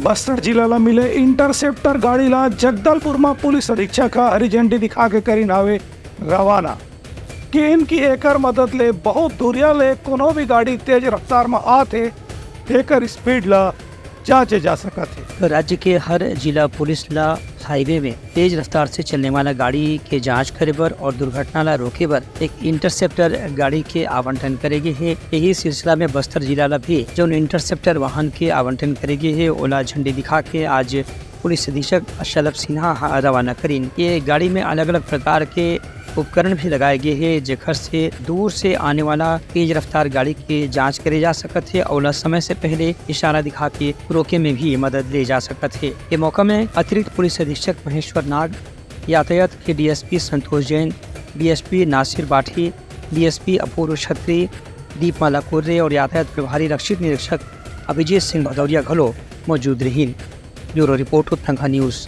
बस्तर जिल्ह्याला मिले इंटरसेप्टर गाडीला जगदलपुरमा पुलिस अधीक्षक हरी झंडी दिखा के करी नावे रवाना। केन की एकर मदद ले बहुत दूरिया ले कोनो भी गाड़ी तेज रफ्तार में आते एकर स्पीड ला जांचे जा सकत है। तो राज्य के हर जिला पुलिस ला हाईवे में तेज रफ्तार से चलने वाला गाड़ी के जांच करे बर और दुर्घटना ला रोके बर एक इंटरसेप्टर गाड़ी के आवंटन करेगी है। यही सिलसिला में बस्तर जिला ला भी जो इंटरसेप्टर वाहन के आवंटन करेगी है ओला झंडी दिखा के आज पुलिस अधीक्षक शलभ सिन्हा रवाना करीन। ये गाड़ी में अलग अलग प्रकार के उपकरण भी लगाए गए हैं जेकर से दूर से आने वाला तेज रफ्तार गाड़ी की जांच करे जा सकत है और समय से पहले इशारा दिखा के रोके में भी मदद ले जा सकत है। ये मौका में अतिरिक्त पुलिस अधीक्षक महेश्वर नाग, यातायात के डीएसपी संतोष जैन, डीएसपी नासिर बाठी, डीएसपी अपूर्व छत्री, दीपमाला कुर्रे और यातायात प्रभारी रक्षित निरीक्षक अभिजीत सिंह भदौरिया घलो मौजूद रही। Bureau report Uttarakhand news.